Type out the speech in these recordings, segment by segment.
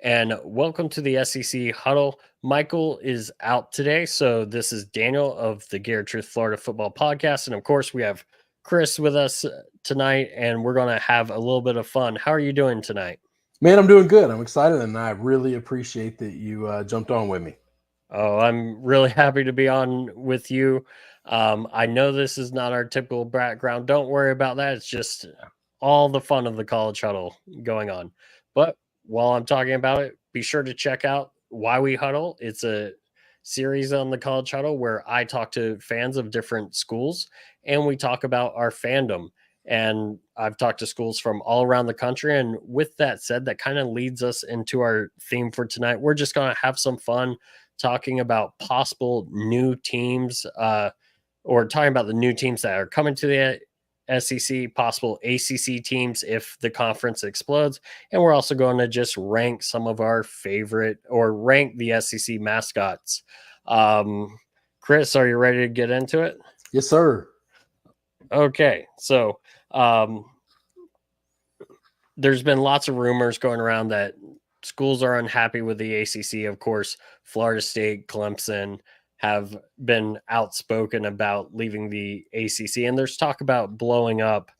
and welcome to the SEC Huddle. Michael is out today, so this is Daniel of the Garrett Truth Florida Football Podcast, and of course we have Chris with us tonight, and we're going to have a little bit of fun. How are you doing tonight? Man, I'm doing good. I'm excited, and I really appreciate that you jumped on with me. Oh, I'm really happy to be on with you. I know this is not our typical background. Don't worry about that. It's just all the fun of the college huddle going on. But while I'm talking about it, be sure to check out Why We Huddle. It's a series on the college huddle where I talk to fans of different schools and we talk about our fandom. And I've talked to schools from all around the country. And with that said, that kind of leads us into our theme for tonight. We're just going to have some fun talking about possible new teams, or talking about the new teams that are coming to the SEC, possible ACC teams if the conference explodes. And we're also going to just rank some of our favorite or rank the SEC mascots. Chris, are you ready to get into it? Yes, sir. Okay. So, there's been lots of rumors going around that schools are unhappy with the ACC. Of course, Florida State, Clemson have been outspoken about leaving the ACC, and there's talk about blowing up.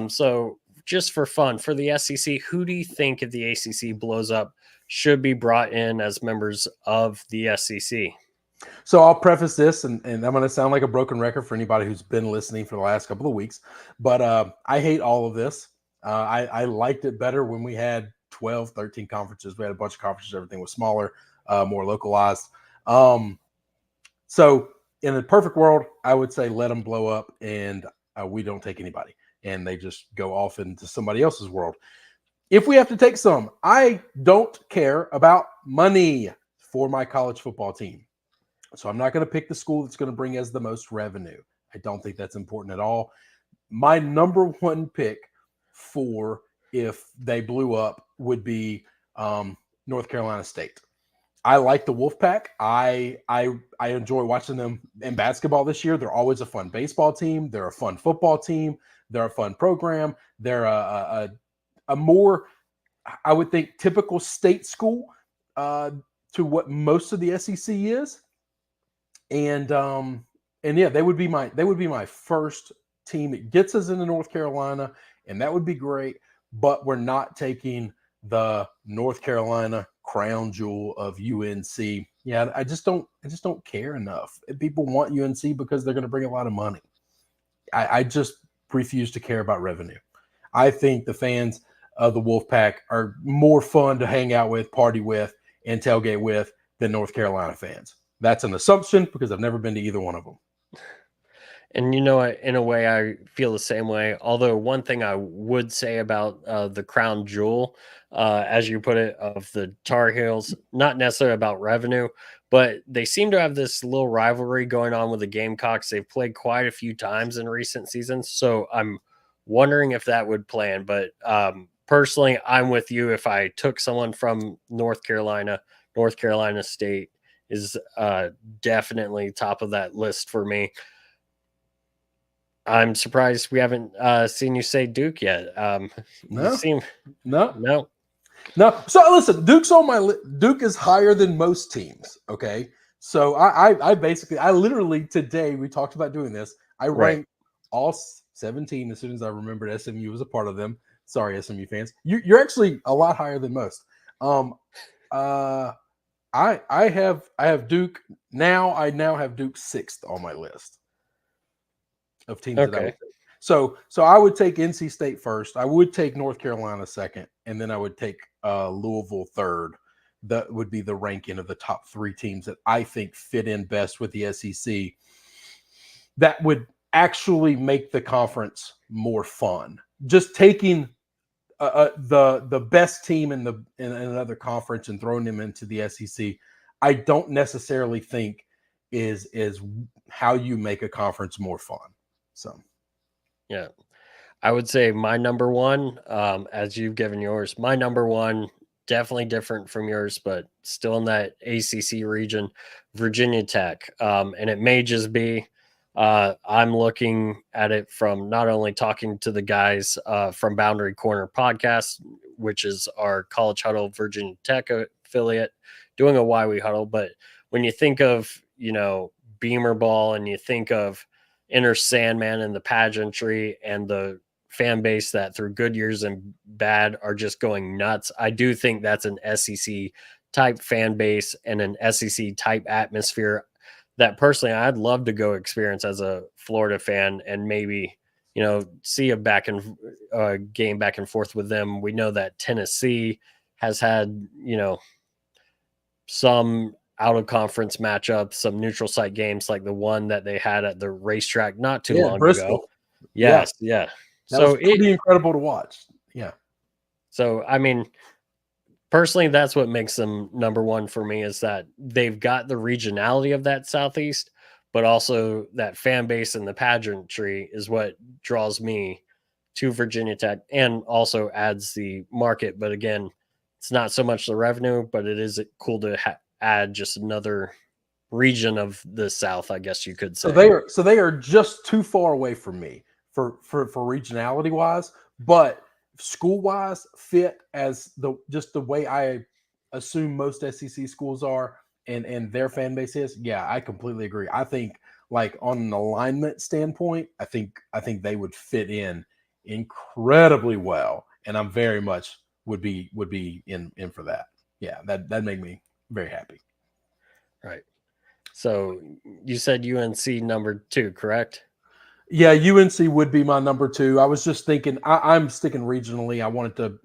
So, just for fun, for the SEC, who do you think, if the ACC blows up, should be brought in as members of the SEC? So I'll preface this, and I'm going to sound like a broken record for anybody who's been listening for the last couple of weeks, but I hate all of this. I liked it better when we had 12, 13 conferences. We had a bunch of conferences. Everything was smaller, more localized. So in a perfect world, I would say let them blow up and we don't take anybody. And they just go off into somebody else's world. If we have to take some, I don't care about money for my college football team. So I'm not going to pick the school that's going to bring us the most revenue. I don't think that's important at all. My number one pick for if they blew up would be North Carolina State. I like the Wolfpack. I enjoy watching them in basketball this year. They're always a fun baseball team. They're a fun football team. They're a fun program. They're a more, I would think, typical state school to what most of the SEC is. And yeah, they would be my first team. It gets us into North Carolina, and that would be great. But we're not taking the North Carolina crown jewel of UNC. Yeah, I just don't care enough. People want UNC because they're going to bring a lot of money. I just refuse to care about revenue. I think the fans of the Wolfpack are more fun to hang out with, party with, and tailgate with than North Carolina fans. That's an assumption because I've never been to either one of them. And in a way, I feel the same way. Although one thing I would say about the crown jewel, as you put it, of the Tar Heels, not necessarily about revenue, but they seem to have this little rivalry going on with the Gamecocks. They've played quite a few times in recent seasons, so I'm wondering if that would play in. But personally, I'm with you. If I took someone from North Carolina State is definitely top of that list for me. I'm surprised we haven't seen you say Duke yet. You seem no. So listen, Duke's on my Duke is higher than most teams. Okay, so I literally today we talked about doing this. I ranked all 17 as soon as I remembered SMU was a part of them. Sorry, SMU fans, you're actually a lot higher than most. I have Duke now. I now have Duke 6th on my list of teams that I would take. So I would take NC State first. I would take North Carolina second, and then I would take Louisville third. That would be the ranking of the top 3 teams that I think fit in best with the SEC. That would actually make the conference more fun. Just taking the best team in another conference and throwing them into the SEC, I don't necessarily think is how you make a conference more fun. So, yeah, I would say my number one, as you've given yours, my number one, definitely different from yours, but still in that ACC region, Virginia Tech. And it may just be I'm looking at it from not only talking to the guys from Boundary Corner podcast. which is our College Huddle Virginia Tech affiliate, doing a Why We Huddle. But when you think of, Beamer Ball, and you think of Inner Sandman and the pageantry and the fan base that through good years and bad are just going nuts, I do think that's an SEC type fan base and an SEC type atmosphere that personally I'd love to go experience as a Florida fan, and maybe, see a game back and forth with them. We know that Tennessee has had, some out of conference matchups, some neutral site games like the one that they had at the racetrack not too long Bristol. ago. Yes, yeah. That was pretty incredible to watch. Yeah. So, I mean, personally, that's what makes them number one for me, is that they've got the regionality of that Southeast, but also that fan base and the pageantry is what draws me to Virginia Tech, and also adds the market. But again, it's not so much the revenue, but it is cool to add just another region of the South, I guess you could say. So they are just too far away from me for regionality wise, but school wise fit as the way I assume most SEC schools are, and their fan base is. Yeah, I completely agree. I think, like, on an alignment standpoint, I think they would fit in incredibly well, and I'm very much would be in for that. Yeah, that'd make me very happy. Right. So you said UNC number 2, correct? Yeah, UNC would be my number 2. I was just thinking, I'm sticking regionally. I wanted to,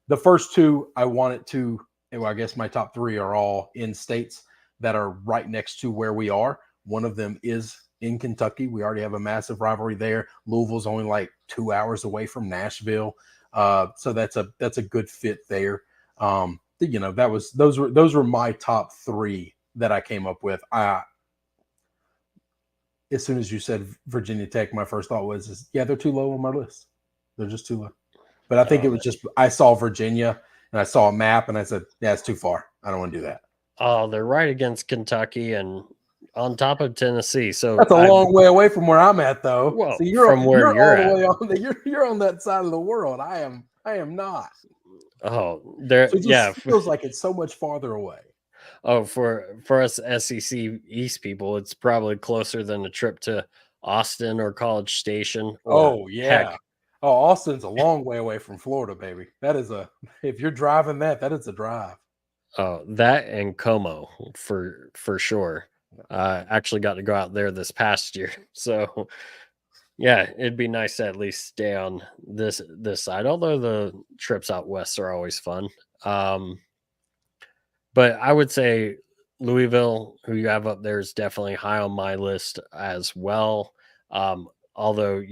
the first 2, I wanted to, well, I guess my top 3 are all in states that are right next to where we are. One of them is in Kentucky. We already have a massive rivalry there. Louisville's only like 2 hours away from Nashville. So that's a good fit there. Those were my top 3 that I came up with. As soon as you said Virginia Tech, my first thought was, they're too low on my list. They're just too low. But I think it was just, I saw Virginia and I saw a map and I said, it's too far. I don't want to do that. Oh, they're right against Kentucky and on top of Tennessee. So that's a long way away from where I'm at, though. Well, so you're from where you're all at. the way on you're on that side of the world. I am not. Oh, there. So it just feels like it's so much farther away. Oh, for us SEC East people, it's probably closer than a trip to Austin or College Station. Or heck. Oh, Austin's a long way away from Florida, baby. That is if you're driving that is a drive. Oh, that and Como for sure. Actually got to go out there this past year. So yeah, it'd be nice to at least stay on this side, although the trips out west are always fun. But I would say Louisville, who you have up there, is definitely high on my list as well. Although,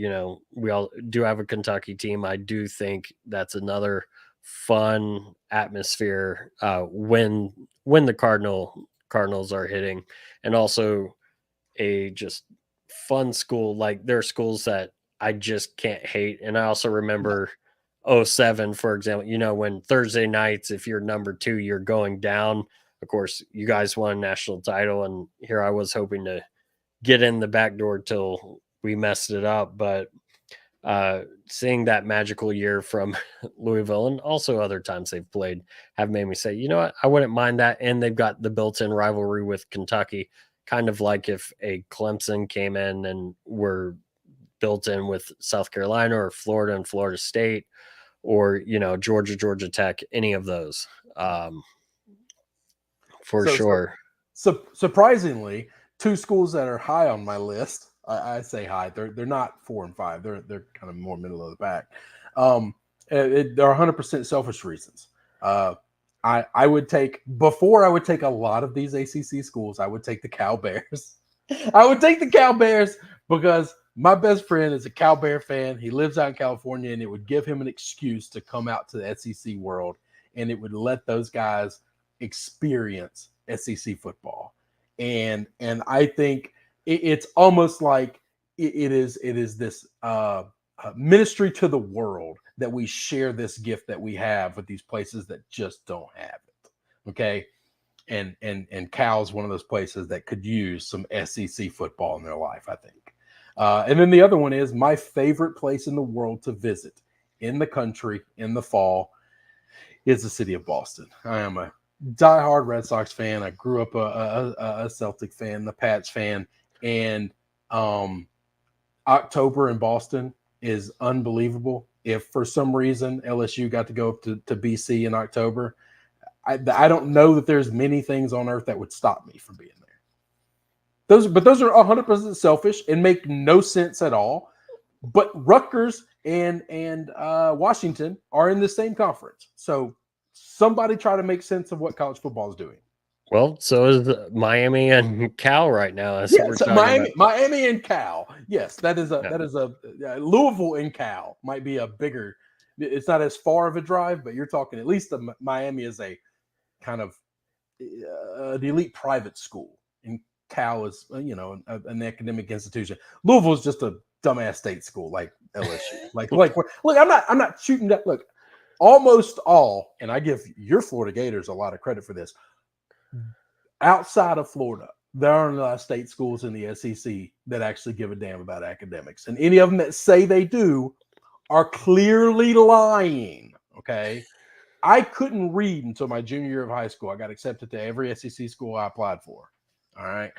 we all do have a Kentucky team, I do think that's another fun atmosphere when the Cardinals are hitting, and also a just fun school. Like, there are schools that I just can't hate. And I also remember 07, for example, when Thursday nights, if you're number 2, you're going down. Of course, you guys won a national title, and here I was hoping to get in the back door till we messed it up. But seeing that magical year from Louisville, and also other times they've played, have made me say, you know what, I wouldn't mind that. And they've got the built-in rivalry with Kentucky, kind of like if a Clemson came in and were built in with South Carolina or Florida and Florida State, or Georgia Tech, any of those, sure. Surprisingly, 2 schools that are high on my list. I say high. They're not 4 and 5. They're kind of more middle of the pack. They're 100% selfish reasons. I would take, before I would take a lot of these ACC schools, I would take the Cal Bears. I would take the Cal Bears because my best friend is a Cal Bear fan. He lives out in California, and it would give him an excuse to come out to the SEC world, and it would let those guys experience SEC football. And I think it's almost like it is this ministry to the world that we share this gift that we have with these places that just don't have it. Okay. And Cal's one of those places that could use some SEC football in their life, I think. And then the other one is my favorite place in the world to visit in the country in the fall. is the city of Boston. I am a diehard Red Sox fan. I grew up a Celtic fan, a Pats fan, and October in Boston is unbelievable. If for some reason LSU got to go up to BC in October, I don't know that there's many things on earth that would stop me from being there. Those are 100% selfish and make no sense at all. But Rutgers and Washington are in the same conference, so somebody try to make sense of what college football is doing. Well, so is Miami and Cal right now. As we're talking Miami and Cal. Yes, that is a Louisville and Cal might be a bigger. It's not as far of a drive, but you're talking at least Miami is a kind of the elite private school, and Cal is an academic institution. Louisville is just a dumbass state school like LSU. look, I'm not shooting that. Look, almost all, and I give your Florida Gators a lot of credit for this. Outside of Florida, there aren't a lot of state schools in the SEC that actually give a damn about academics. And any of them that say they do are clearly lying, okay? I couldn't read until my junior year of high school. I got accepted to every SEC school I applied for, all right?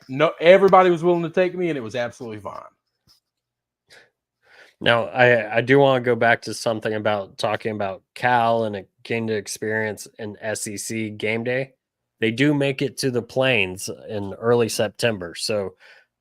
No, everybody was willing to take me, and it was absolutely fine. Now, I do want to go back to something about talking about Cal and getting to experience an SEC game day. They do make it to the Plains in early September, so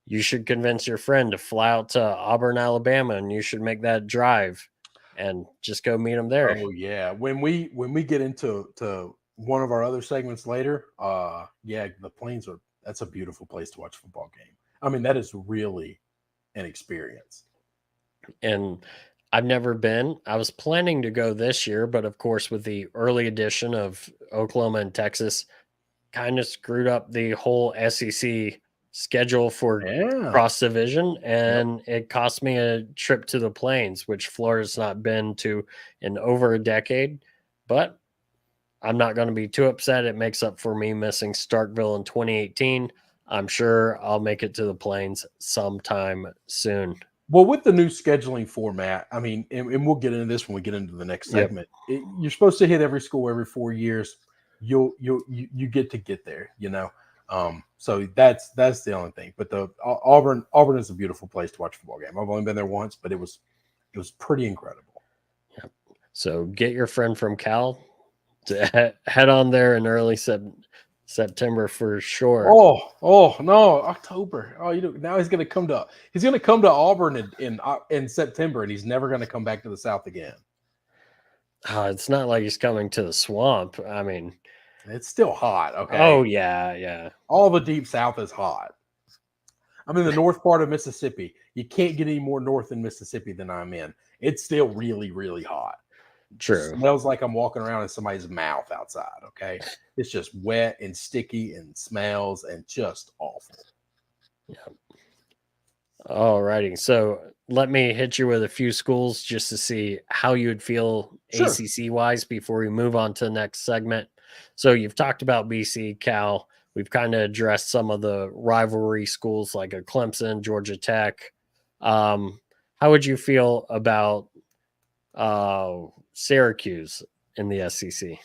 you should convince your friend to fly out to Auburn, Alabama, and you should make that drive and just go meet them there. Oh yeah, when we get into one of our other segments later, the Plains that's a beautiful place to watch a football game. I mean, that is really an experience. And I've never been. I was planning to go this year, but of course, with the early edition of Oklahoma and Texas, kind of screwed up the whole SEC schedule for cross division, and it cost me a trip to the Plains, which Florida's not been to in over a decade. But I'm not going to be too upset. It makes up for me missing Starkville in 2018. I'm sure I'll make it to the Plains sometime soon. Well, with the new scheduling format, I mean, and we'll get into this when we get into the next segment. You're supposed to hit every school every 4 years. You get there, So that's the only thing. But the Auburn is a beautiful place to watch a football game. I've only been there once, but it was pretty incredible. Yeah. So get your friend from Cal to head on there in early September for sure. Oh no, October. Oh, now he's gonna come to Auburn in September, and he's never gonna come back to the South again. It's not like he's coming to the swamp. I mean, it's still hot. Okay. Oh yeah. All the deep South is hot. I'm in the north part of Mississippi. You can't get any more north in Mississippi than I'm in. It's still really, really hot. True. It smells like I'm walking around in somebody's mouth outside. Okay. It's just wet and sticky and smells and just awful. Yeah. All righty. So let me hit you with a few schools just to see how you would feel ACC wise before we move on to the next segment. So you've talked about BC, Cal. We've kind of addressed some of the rivalry schools like a Clemson, Georgia Tech. How would you feel about Syracuse in the SEC?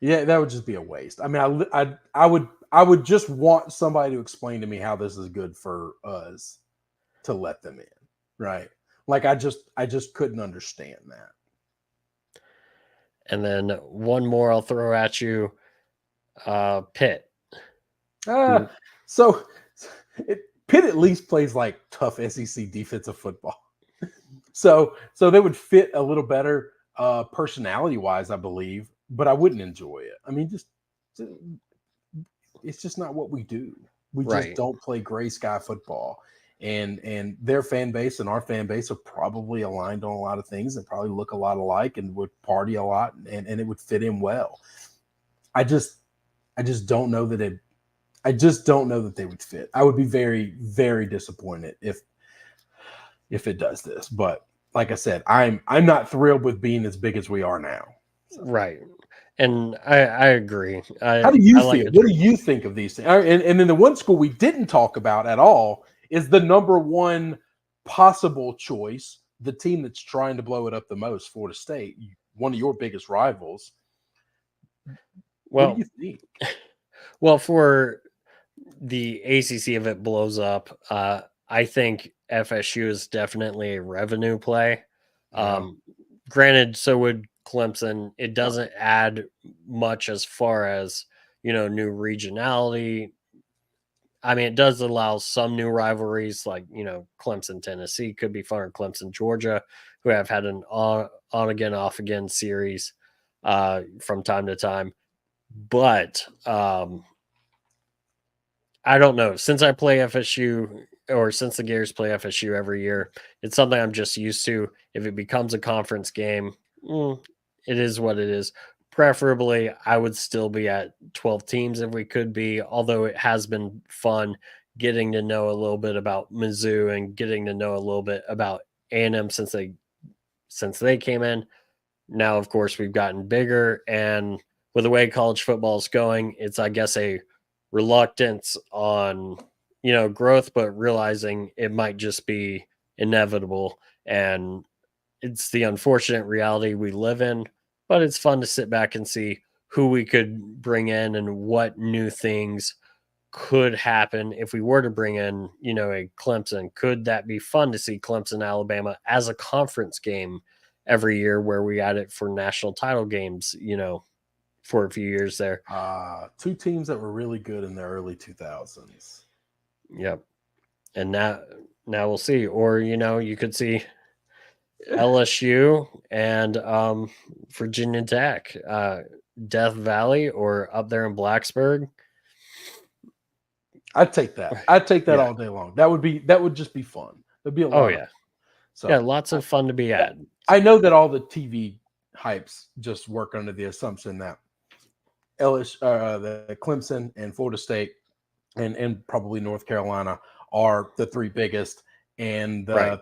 Yeah, that would just be a waste. I mean, I would just want somebody to explain to me how this is good for us to let them in, right? Like I just couldn't understand that. And then one more I'll throw at you, Pitt. So Pitt at least plays like tough SEC defensive football. So they would fit a little better personality-wise, I believe, but I wouldn't enjoy it. I mean, it's just not what we do. We just don't play gray sky football. And their fan base and our fan base are probably aligned on a lot of things and probably look a lot alike and would party a lot and it would fit in well. I just don't know that they would fit. I would be very, very disappointed if it does this. But like I said, I'm not thrilled with being as big as we are now. So. Right. And I agree. How do you feel? What do you think of these things? And then the one school we didn't talk about at all is the number one possible choice, the team that's trying to blow it up the most, Florida State, one of your biggest rivals. What do Well, you think? well, for the ACC, if it blows up, I think FSU is definitely a revenue play. Yeah. Um, Granted, so would Clemson. It Oh, doesn't add much as far as new regionality. I mean, it does allow some new rivalries, like Clemson, Tennessee could be fun, or Clemson, Georgia, who have had an on again, off again series from time to time. But I don't know. Since I play FSU, or since the Gators play FSU every year, it's something I'm just used to. If it becomes a conference game, it is what it is. Preferably, I would still be at 12 teams if we could be, although it has been fun getting to know a little bit about Mizzou and getting to know a little bit about A&M since they came in. Now, of course, we've gotten bigger, and with the way college football is going, it's, I guess, a reluctance on growth, but realizing it might just be inevitable, and it's the unfortunate reality we live in. But it's fun to sit back and see who we could bring in and what new things could happen if we were to bring in, a Clemson. Could that be fun to see Clemson, Alabama as a conference game every year, where we had it for national title games, for a few years there? two teams that were really good in the early 2000s. Yep. And now we'll see. Or, you could see LSU and Virginia Tech, Death Valley, or up there in Blacksburg. I'd take that. I'd take that Yeah. all day long. That would just be fun. There'd be a Oh, lot of yeah. Yeah. so Lots of fun to be had. I know that all the TV hypes just work under the assumption that the Clemson and Florida State and probably North Carolina are the three biggest, and Right.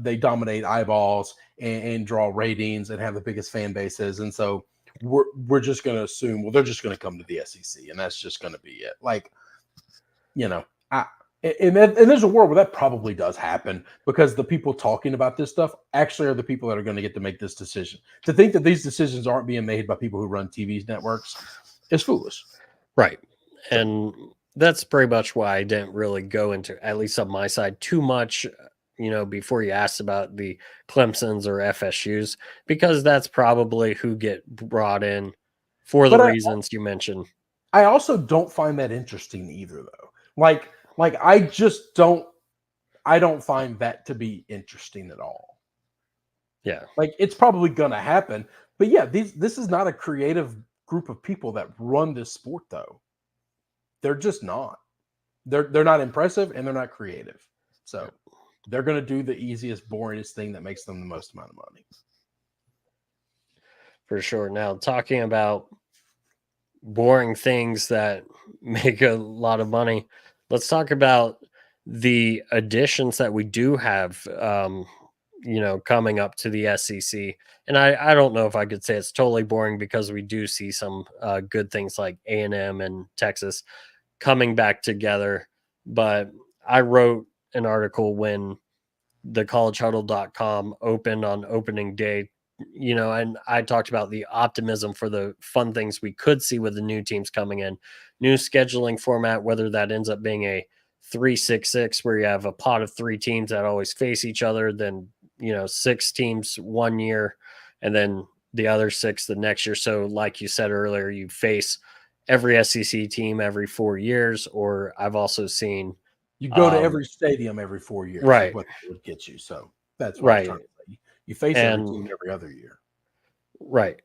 they dominate eyeballs and draw ratings and have the biggest fan bases, and so we're just going to assume, well, they're just going to come to the SEC, and that's just going to be it. Like, and there's a world where that probably does happen, because the people talking about this stuff actually are the people that are going to get to make this decision. To think that these decisions aren't being made by people who run TV networks is foolish. Right. And that's pretty much why I didn't really go into, at least on my side, too much, before you asked about the Clemsons or FSUs, because that's probably who get brought in for the But reasons you mentioned. I also don't find that interesting either, though. Like I just don't. I don't find that to be interesting at all. Yeah. Like, it's probably going to happen, but yeah, this is not a creative group of people that run this sport, though. They're just not. They're not impressive, and they're not creative. So they're going to do the easiest, boringest thing that makes them the most amount of money. For sure. Now, talking about boring things that make a lot of money, let's talk about the additions that we do have, coming up to the SEC. And I don't know if I could say it's totally boring, because we do see some good things like A&M and Texas coming back together. But I wrote an article when the collegehuddle.com opened on opening day, and I talked about the optimism for the fun things we could see with the new teams coming in, new scheduling format, whether that ends up being a 3-6-6, where you have a pot of three teams that always face each other, then, six teams one year, and then the other six the next year. So, like you said earlier, you face every SEC team every 4 years, or I've also seen, You go to every stadium every 4 years is right, what would get you. So that's what I was right, trying to say. You face every and team every other year. right.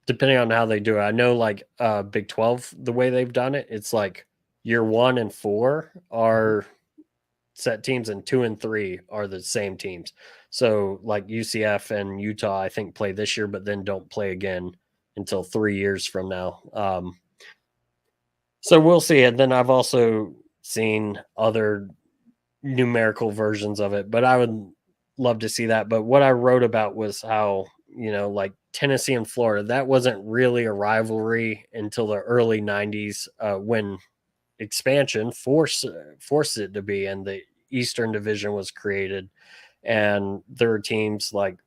Depending on how they do it. I know, like, Big 12, the way they've done it, it's like year 1 and 4 are set teams, and 2 and 3 are the same teams. So, like, UCF and Utah, I think, play this year, but then don't play again until 3 years from now. So we'll see. And then I've also seen other numerical versions of it, but I would love to see that. But what I wrote about was how, like Tennessee and Florida, that wasn't really a rivalry until the early 90s, when expansion forced it to be, and the Eastern Division was created. And there were teams like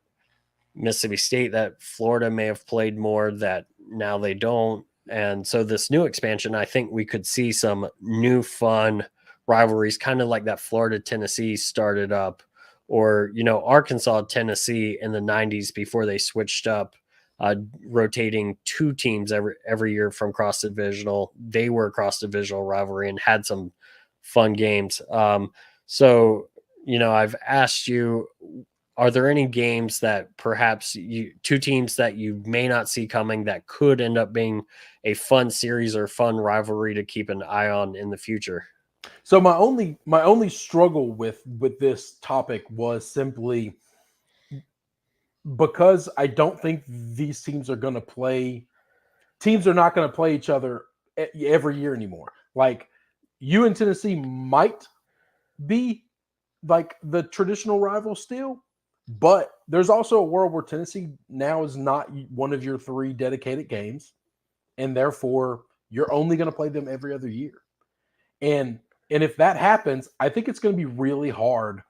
Mississippi State that Florida may have played more that now they don't. And so this new expansion, I think we could see some new fun rivalries, kind of like that Florida Tennessee started up, or Arkansas Tennessee in the '90s before they switched up, rotating two teams every year from cross divisional. They were cross divisional rivalry and had some fun games. So I've asked you, are there any games that perhaps two teams that you may not see coming that could end up being a fun series or fun rivalry to keep an eye on in the future? So my only struggle with this topic was simply because I don't think these teams are going to play. Teams are not going to play each other every year anymore. Like you and Tennessee might be like the traditional rival still, but there's also a world where Tennessee now is not one of your three dedicated games, and therefore you're only going to play them every other year. And if that happens, I think it's going to be really hard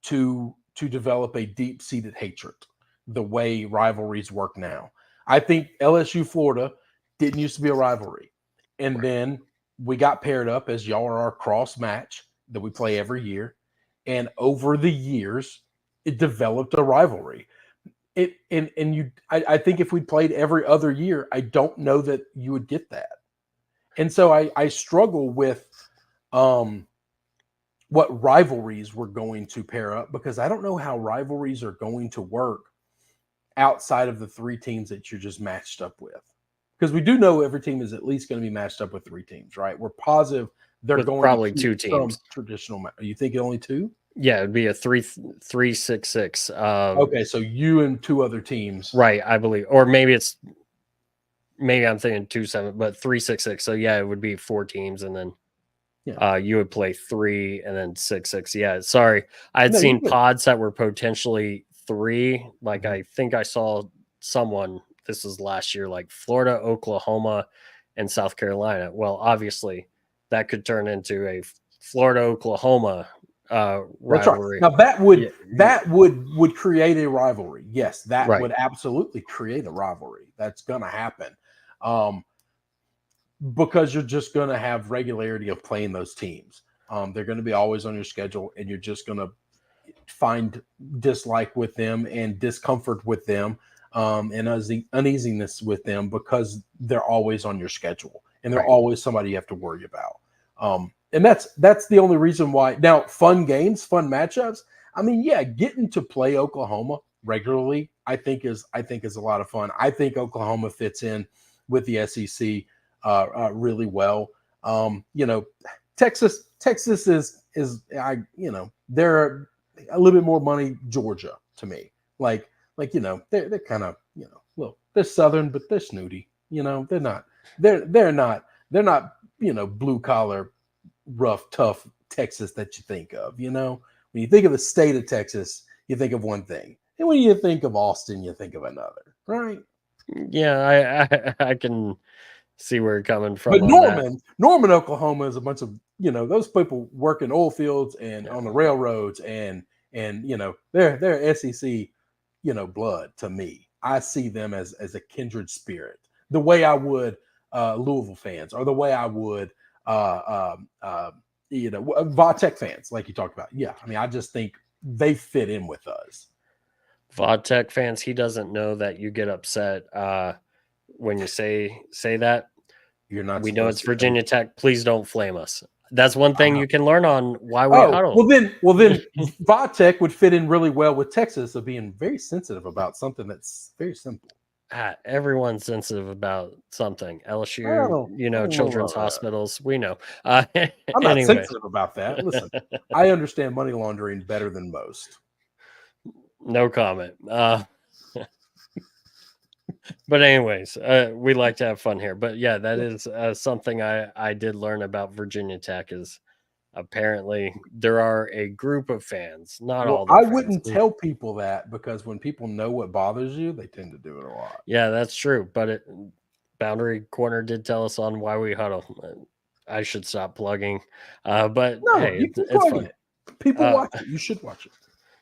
to develop a deep-seated hatred the way rivalries work now. I think LSU Florida didn't used to be a rivalry. And then we got paired up as y'all are our cross match that we play every year. And over the years, it developed a rivalry. I think if we played every other year, I don't know that you would get that. And so I struggle with what rivalries we're going to pair up, because I don't know how rivalries are going to work outside of the three teams that you're just matched up with. Because we do know every team is at least going to be matched up with three teams, right? We're positive they're With going probably to two teams. Traditional. You think only two? Yeah, it'd be a 3-6-6. Okay, so you and two other teams, right? I believe, or maybe I'm thinking 2-7, but 3-6-6. So yeah, it would be four teams, and then you would play 3 and then 6-6. Yeah, sorry, I had seen pods that were potentially 3. Like I think I saw someone. This was last year, like Florida, Oklahoma, and South Carolina. Well, obviously, that could turn into a Florida Oklahoma rivalry. That's right. Now that would create a rivalry. Yes, that would absolutely create a rivalry. That's going to happen, because you're just going to have regularity of playing those teams. They're going to be always on your schedule, and you're just going to find dislike with them and discomfort with them, and uneasiness with them, because they're always on your schedule and they're always somebody you have to worry about. And that's the only reason why. Now, fun games, fun matchups. I mean, yeah, getting to play Oklahoma regularly, I think is a lot of fun. I think Oklahoma fits in with the SEC really well. Texas is they're a little bit more money Georgia to me. They're kind of they're Southern, but they're snooty. They're not blue collar, rough, tough Texas that you think of. When you think of the state of Texas, you think of one thing, and when you think of Austin, you think of another, right? Yeah, I can see where you're coming from. But on Norman, Oklahoma is a bunch of those people work in oil fields and on the railroads, and they're SEC blood to me. I see them as a kindred spirit, the way I would Louisville fans, or the way I would Vatech fans, like you talked about. Yeah, I mean, I just think they fit in with us. Vatech fans, he doesn't know that you get upset when you say that. You're not. We know it's Virginia Tech. Please don't flame us. That's one thing you can learn on Why We Huddle. Well then Vatech would fit in really well with Texas of being very sensitive about something that's very simple. Everyone's sensitive about something. LSU, children's hospitals. We know. I'm not sensitive about that. Listen, I understand money laundering better than most. No comment. But anyways, we like to have fun here. But yeah, that is something I did learn about Virginia Tech is apparently there are a group of fans, not all. I wouldn't tell people that, because when people know what bothers you, they tend to do it a lot. Yeah, that's true. But Boundary Corner did tell us on Why We Huddle. I should stop plugging. But no, hey, it's fun. People watch it. You should watch it.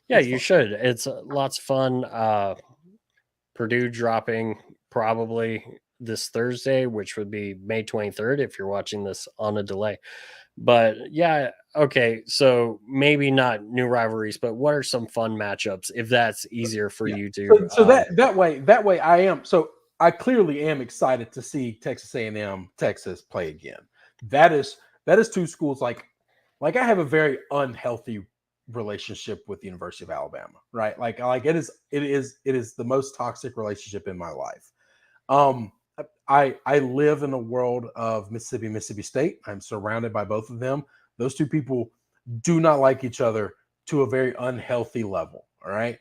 Yeah, It's you fun. should. It's lots of fun. Purdue dropping probably this Thursday, which would be May 23rd if you're watching this on a delay. But yeah, okay. So maybe not new rivalries, but what are some fun matchups if that's easier for Yeah. you to? So that way I am. So I clearly am excited to see Texas A&M Texas play again. That is that is two schools like I have a very unhealthy relationship with the University of Alabama, right? Like it is the most toxic relationship in my life. Um, I live in a world of Mississippi State. I'm surrounded by both of them. Those two people do not like each other to a very unhealthy level. All right.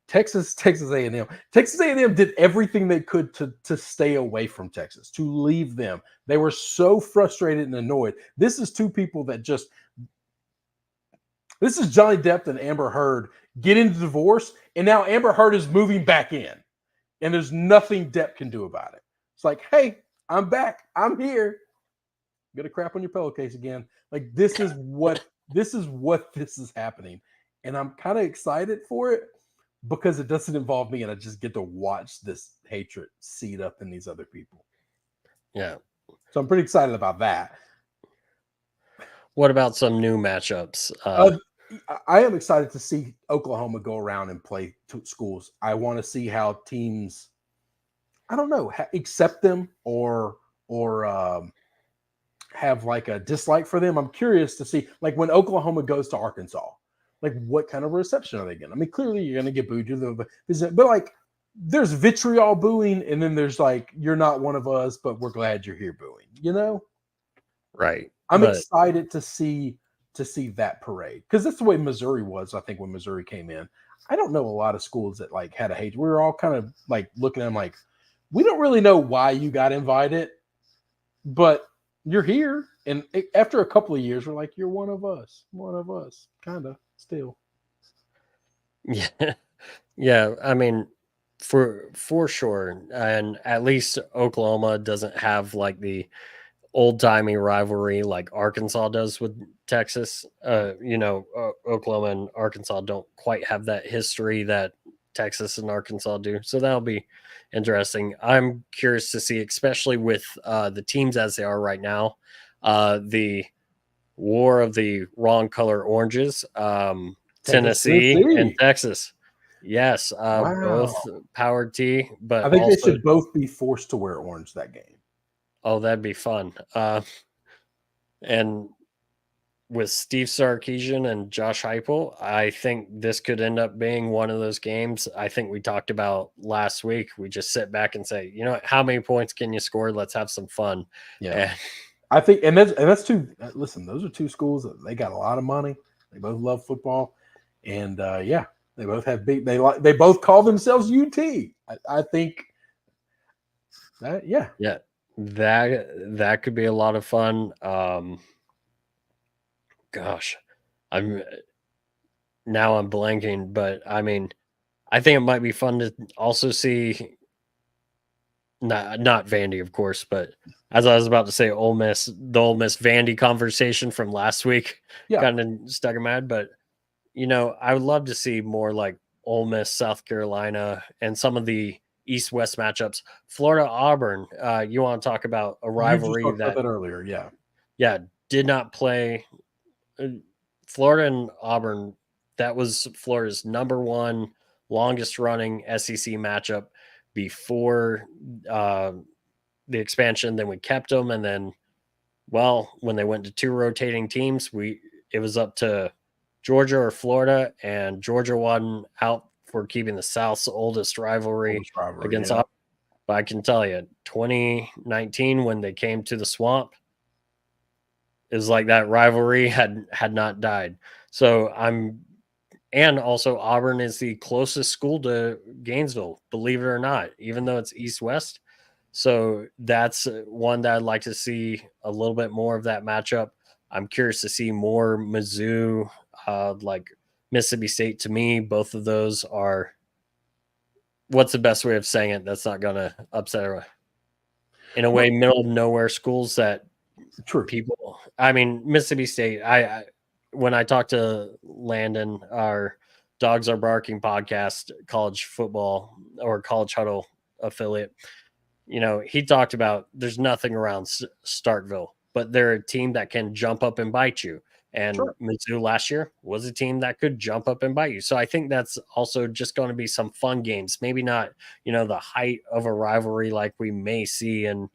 Texas A&M. Texas A&M did everything they could to stay away from Texas, to leave them. They were so frustrated and annoyed. This is two people that just this is Johnny Depp and Amber Heard get into divorce, and now Amber Heard is moving back in, and there's nothing Depp can do about it. It's like, hey, I'm back. I'm here. Gonna crap on your pillowcase again. Like this is happening, and I'm kind of excited for it because it doesn't involve me, and I just get to watch this hatred seed up in these other people. Yeah. So I'm pretty excited about that. What about some new matchups? Uh, I am excited to see Oklahoma go around and play schools. I want to see how teams, I don't know, accept them or have like a dislike for them. I'm curious to see like when Oklahoma goes to Arkansas, like what kind of reception are they getting? I mean, clearly you're going to get booed, but like there's vitriol booing, and then there's like you're not one of us, but we're glad you're here booing. You know, Right. I'm But excited to see that parade because that's the way Missouri was. I think when Missouri came in, I don't know a lot of schools that like had a hate. We were all kind of like looking at them like we don't really know why you got invited, but you're here. And after a couple of years, we're like, you're one of us, kind of still. yeah, yeah. I mean, for sure, and at least Oklahoma doesn't have like the old timey rivalry like Arkansas does with Texas. Oklahoma and Arkansas don't quite have that history that Texas and Arkansas do. So that'll be interesting. I'm curious to see, especially with the teams as they are right now, the war of the wrong color oranges, Texas, Tennessee and Tennessee. Texas. Yes, both Wow. powered T, I but think they also, should both be forced to wear orange that game. oh, that'd be fun. And with Steve Sarkisian and Josh Heupel, I think this could end up being one of those games. I think we talked about last week. We just sit back and say, you know, how many points can you score? Let's have some fun. Yeah. And I think, and that's two. Listen, those are two schools that they got a lot of money. They both love football, and yeah, they both have big. They both call themselves UT. I think that yeah, that could be a lot of fun. Gosh, I'm now I'm blanking, but I mean, I think it might be fun to also see not Vandy, of course, but as I was about to say, Ole Miss, the Ole Miss Vandy conversation from last week yeah. kind of stuck in my head. But I would love to see more like Ole Miss, South Carolina, and some of the East West matchups. Florida Auburn. You want to talk about a You just rivalry talked about that, that earlier. Yeah, yeah, did not play. uh, Florida and Auburn. That was Florida's number one longest running SEC matchup before the expansion. Then we kept them, and then when they went to two rotating teams, it was up to Georgia or Florida, and Georgia won out for keeping the South's oldest rivalry oldest rivalry. against Yeah, Auburn. But I can tell you, 2019 when they came to the swamp, it was like that rivalry had not died. So and also Auburn is the closest school to Gainesville, believe it or not, even though it's East West. So that's one that I'd like to see a little bit more of that matchup. I'm curious to see more Mizzou, like Mississippi State. To me, both of those are, what's the best way of saying it that's not going to upset her? In a way, middle of nowhere schools that true. I mean, Mississippi State, I when I talked to Landon, our Dogs Are Barking podcast, college football or College Huddle affiliate, he talked about there's nothing around Starkville, but they're a team that can jump up and bite you. And Sure. Mizzou last year was a team that could jump up and bite you. So I think that's also just going to be some fun games. Maybe not, the height of a rivalry like we may see in,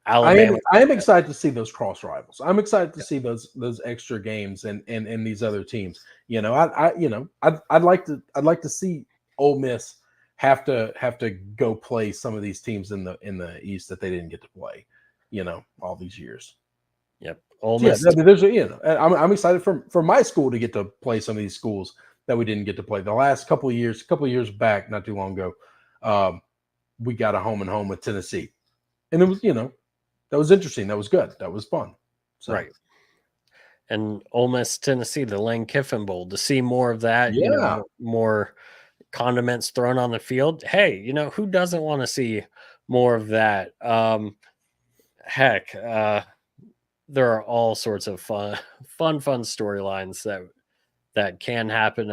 Alabama. I am excited to see those cross rivals. I'm excited to see those extra games and these other teams. I'd like to see Ole Miss have to go play some of these teams in the East that they didn't get to play, all these years. Yep. Ole Yeah, Miss. there's I'm excited for my school to get to play some of these schools that we didn't get to play the last couple of years back, not too long ago. We got a home and home with Tennessee, and it was that was interesting. That was good. That was fun. So. Right. And Ole Miss, Tennessee, the Lane Kiffin Bowl, to see more of that, Yeah. more condiments thrown on the field. Hey, who doesn't want to see more of that? Heck, there are all sorts of fun storylines that can happen.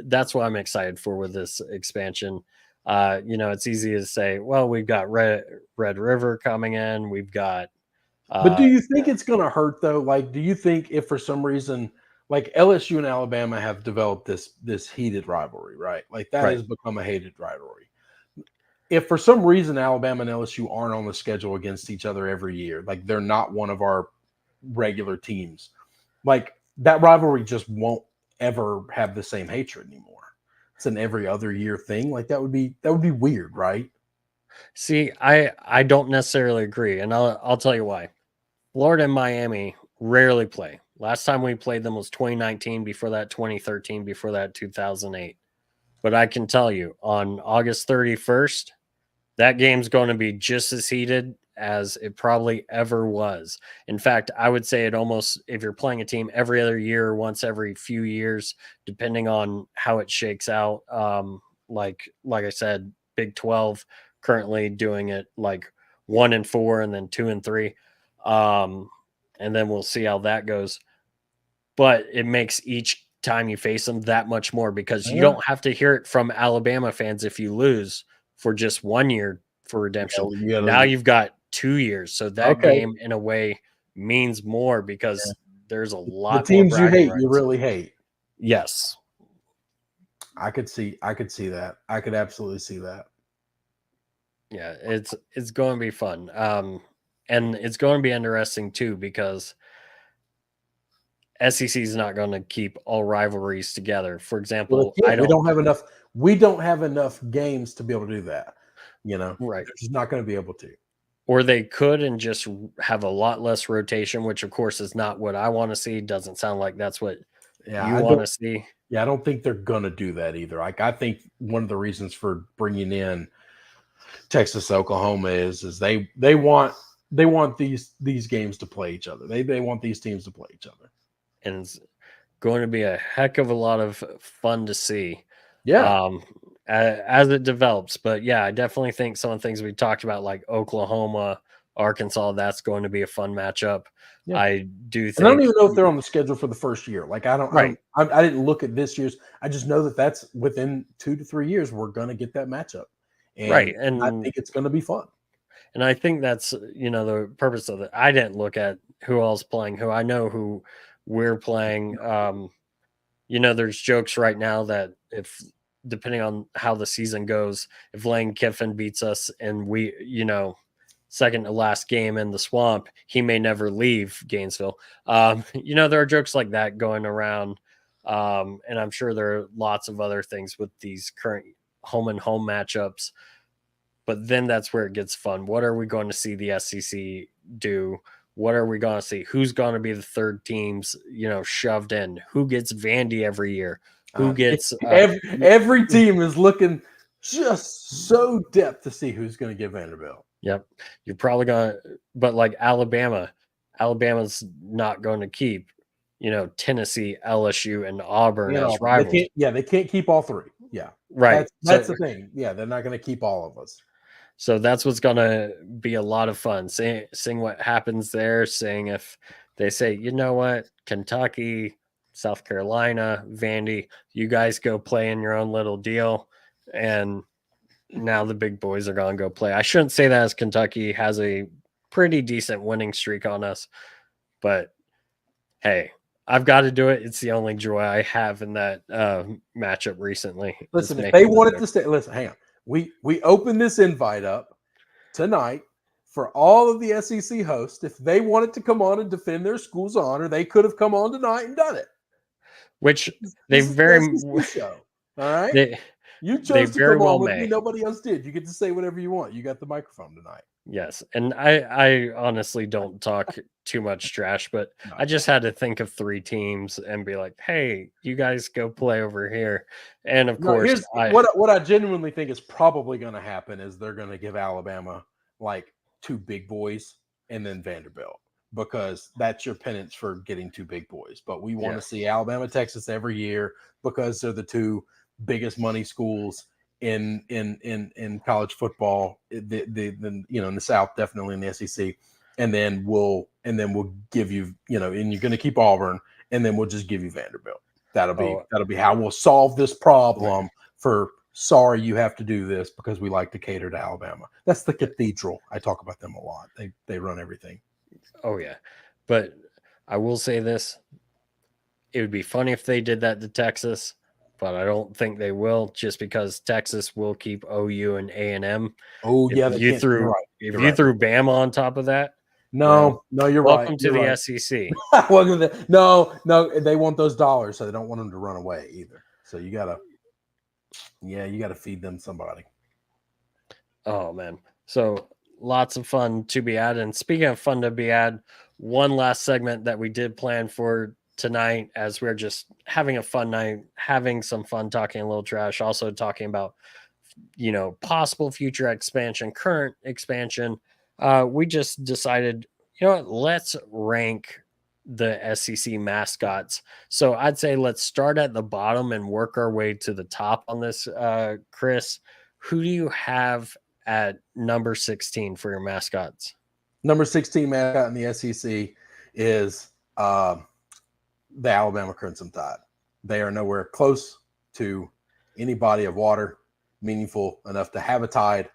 That's what I'm excited for with this expansion. It's easy to say, well, we've got Red River coming in. We've got. But do you think it's going to hurt though? Like, do you think if for some reason, like LSU and Alabama have developed this heated rivalry, right? Like that has become a hated rivalry. If for some reason Alabama and LSU aren't on the schedule against each other every year, like they're not one of our regular teams, like that rivalry just won't ever have the same hatred anymore. It's an every other year thing. Like that would be weird, right? See, I don't necessarily agree, and I'll tell you why. Florida and Miami rarely play. Last time we played them was 2019, before that 2013, before that 2008. But I can tell you, on August 31st, that game's going to be just as heated as it probably ever was. In fact, I would say it almost, if you're playing a team every other year or once every few years, depending on how it shakes out, like I said, Big 12 currently doing it like 1-4 and then 2-3. And then we'll see how that goes. But it makes each time you face them that much more, because you don't have to hear it from Alabama fans if you lose for just 1 year for redemption. Now you've got 2 years. So that game in a way means more, because there's a lot the teams more you hate, rights. you really hate. Yes. I could see that. I could absolutely see that. Yeah, it's going to be fun. And it's going to be interesting too, because SEC is not going to keep all rivalries together. For example, we don't have enough games to be able to do that. Right. They're just not going to be able to. Or they could and just have a lot less rotation, which of course is not what I want to see. Doesn't sound like that's what you want to see. Yeah, I don't think they're going to do that either. Like, I think one of the reasons for bringing in Texas, Oklahoma is they want these games to play each other. They want these teams to play each other. And it's going to be a heck of a lot of fun to see. Yeah. As it develops. But yeah, I definitely think some of the things we talked about, like Oklahoma, Arkansas, that's going to be a fun matchup. Yeah. I do think. And I don't even know if they're on the schedule for the first year. Like, I didn't look at this year's. I just know that's within 2 to 3 years we're going to get that matchup. And and I think it's going to be fun. And I think that's, the purpose of it. I didn't look at who else playing who. I know who we're playing. There's jokes right now that if, depending on how the season goes, if Lane Kiffin beats us and we, second to last game in the swamp, he may never leave Gainesville. There are jokes like that going around. And I'm sure there are lots of other things with these current home and home matchups. But then that's where it gets fun. What are we going to see the SEC do? What are we going to see? Who's going to be the third teams, shoved in? Who gets Vandy every year? Who gets every team is looking just so depth to see who's going to get Vanderbilt. Yep. You're probably going to, but like Alabama's not going to keep, Tennessee, LSU, and Auburn as rivals. They can't keep all three. Yeah. Right. That's the thing. Yeah. They're not going to keep all of us. So that's what's going to be a lot of fun, seeing what happens there, seeing if they say, you know what, Kentucky, South Carolina, Vandy, you guys go play in your own little deal. And now the big boys are going to go play. I shouldn't say that, as Kentucky has a pretty decent winning streak on us, but hey, I've got to do it. It's the only joy I have in that matchup recently. Listen, if they wanted to stay, listen, hang on. We opened this invite up tonight for all of the SEC hosts. If they wanted to come on and defend their school's honor, they could have come on tonight and done it. Which they very show. All right. You chose to come on with me. Nobody else did. You get to say whatever you want. You got the microphone tonight. Yes. And I honestly don't talk too much trash, but I just had to think of 3 teams and be like, hey, you guys go play over here. And of course, what I genuinely think is probably going to happen is they're going to give Alabama like 2 big boys and then Vanderbilt, because that's your penance for getting 2 big boys. But we want to see Alabama, Texas every year because they're the 2 biggest money schools in college football. In the South, definitely in the SEC. And then we'll give you, and you're going to keep Auburn, and then we'll just give you Vanderbilt. That'll be how we'll solve this problem. For sorry, you have to do this because we like to cater to Alabama. That's the cathedral. I talk about them a lot. They run everything. Oh yeah, but I will say this: it would be funny if they did that to Texas, but I don't think they will, just because Texas will keep OU and A&M. Oh yeah, if you threw Bama on top of that. No, you're right. Welcome to the SEC. Welcome to no, they want those dollars, so they don't want them to run away either. So you gotta feed them somebody. Oh man, so lots of fun to be had. And speaking of fun to be had, one last segment that we did plan for tonight, as we're just having a fun night, having some fun, talking a little trash, also talking about possible future expansion, current expansion. We just decided, let's rank the SEC mascots. So I'd say let's start at the bottom and work our way to the top on this. Chris, who do you have at number 16 for your mascots? Number 16 mascot in the SEC is the Alabama Crimson Tide. They are nowhere close to any body of water meaningful enough to have a tide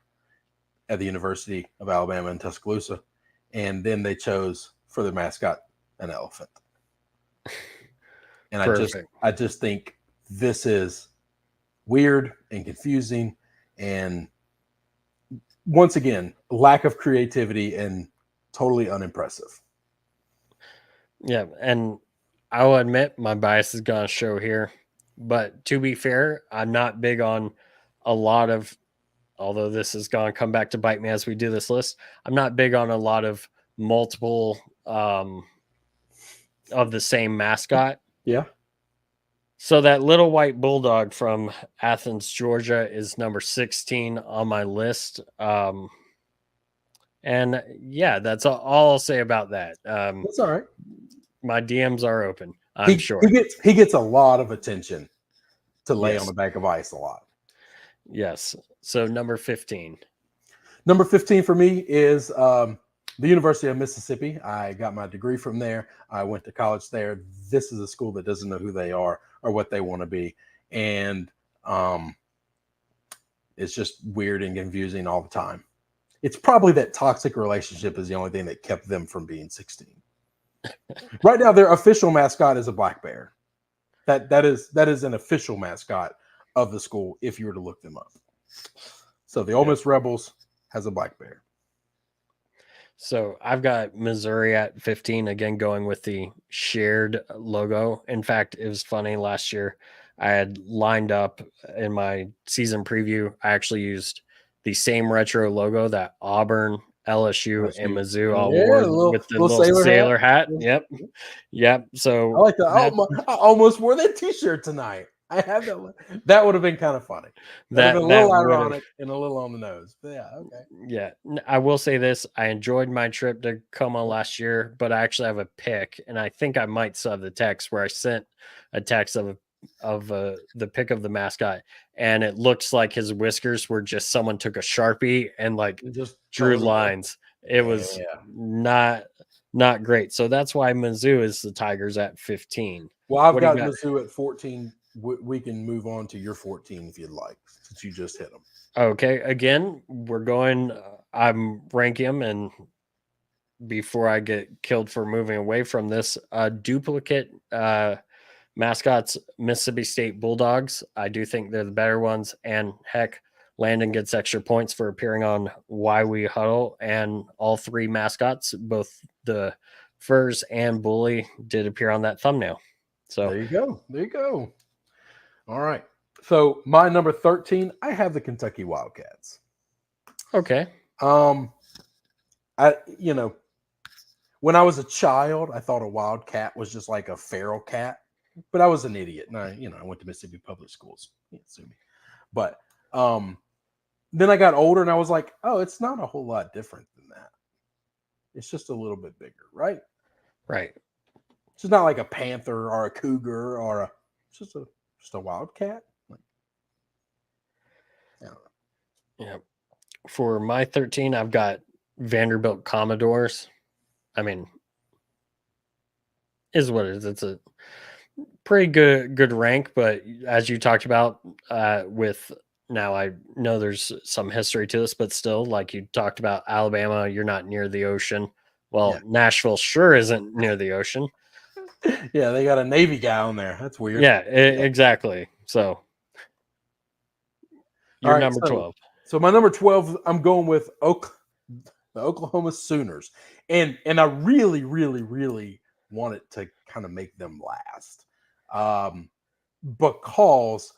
at the University of Alabama in Tuscaloosa. And then they chose for their mascot an elephant. And I just think this is weird and confusing, and once again, lack of creativity and totally unimpressive. Yeah, and I will admit my bias is going to show here, but to be fair, I'm not big on a lot of, although this is going to come back to bite me as we do this list, I'm not big on a lot of multiple of the same mascot. Yeah. So that little white bulldog from Athens, Georgia is number 16 on my list. And yeah, that's all I'll say about that. That's all right. My DMs are open. I'm sure he gets a lot of attention to lay on the back of ice a lot. Yes. So number 15. Number 15 for me is the University of Mississippi. I got my degree from there. I went to college there. This is a school that doesn't know who they are or what they want to be. And it's just weird and confusing all the time. It's probably that toxic relationship is the only thing that kept them from being 16. Right now, their official mascot is a black bear. That is an official mascot of the school if you were to look them up. So the Ole Miss Rebels has a black bear. So I've got Missouri at 15, again, going with the shared logo. In fact, it was funny. Last year, I had lined up in my season preview. I actually used the same retro logo that Auburn, LSU, and Mizzou all wore with the little sailor hat. Yep. So I like that. I almost wore that T-shirt tonight. I have that. That would have been kind of funny. That would have been a little ironic and a little on the nose. But yeah, okay. Yeah, I will say this: I enjoyed my trip to Como last year, but I actually have a pic, and I think I might still have the text where I sent a text of the pic of the mascot, and it looks like his whiskers were just someone took a Sharpie and like just drew lines. It was not great. So that's why Mizzou is the Tigers at 15. Well, I've What do you got got? Mizzou at 14. We can move on to your 14 if you'd like, since you just hit them. Okay, again, we're going. I'm ranking them, and before I get killed for moving away from this, duplicate mascots, Mississippi State Bulldogs. I do think they're the better ones, and heck, Landon gets extra points for appearing on Why We Huddle, and all three mascots, both the Furs and Bully, did appear on that thumbnail. So There you go. There you go. All right. So my number 13, I have the Kentucky Wildcats. okay, I when I was a child, I thought a wildcat was just like a feral cat, but I was an idiot, and I went to Mississippi public schools. You can't sue me. But then I got older, and I was like, oh, it's not a whole lot different than that. It's just a little bit bigger, right? right. It's just not like a panther or a cougar or just a wildcat. Like, I don't know. Yeah. For my 13, I've got Vanderbilt Commodores. I mean, is what it is. It's a pretty good rank, but as you talked about, with now I know there's some history to this, but still, like you talked about Alabama, you're not near the ocean. Well, Yeah. Nashville sure isn't near the ocean. Yeah, they got a Navy guy on there. That's weird. Yeah, exactly. So All you're right, number 12. so my number 12, I'm going with the Oklahoma Sooners, and I really, really, really want it to kind of make them last, because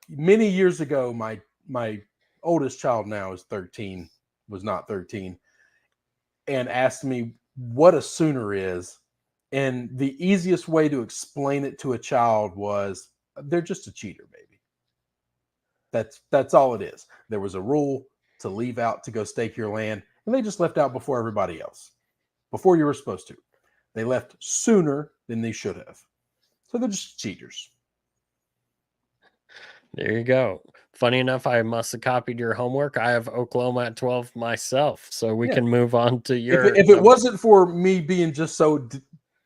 many years ago, my oldest child now is 13, was not 13, and asked me what a Sooner is, and the easiest way to explain it to a child was they're just a cheater, baby. That's all it is. There was a rule to leave out to go stake your land, and they just left out before everybody else, before you were supposed to. They left sooner than they should have. So they're just cheaters. There you go. Funny enough, I must have copied your homework. I have Oklahoma at 12 myself, so we Yeah. can move on to If your it, if it wasn't for me being just so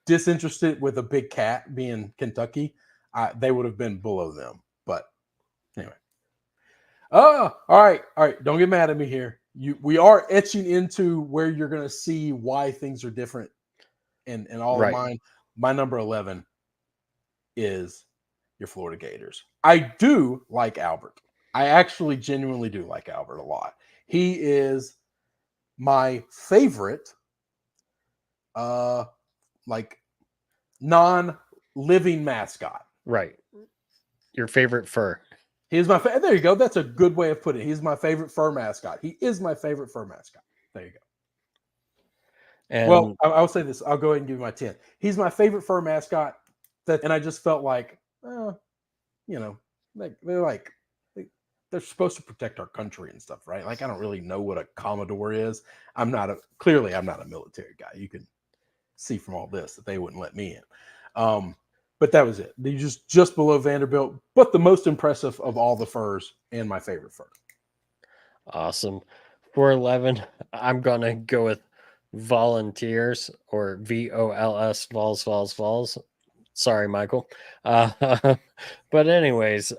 disinterested with a big cat being Kentucky, they would have been below them. But anyway. Oh, all right. Don't get mad at me here. We are etching into where you're going to see why things are different. And all of right. mine. My number 11 is your Florida Gators. I do like Albert. I actually genuinely do like Albert a lot. He is my favorite, like non-living mascot. Right. Your favorite fur. He is my there you go. That's a good way of putting it. He's my favorite fur mascot. He is my favorite fur mascot. There you go. And well, I'll say this. I'll go ahead and give you my 10. He's my favorite fur mascot. And I just felt like, they're supposed to protect our country and stuff, right? Like, I don't really know what a Commodore is. I'm not a military guy. You can see from all this that they wouldn't let me in. But that was it. They just below Vanderbilt, but the most impressive of all the furs and my favorite fur. Awesome. For 11, I'm going to go with Volunteers, or VOLS, Vols. Sorry, Michael. But anyways,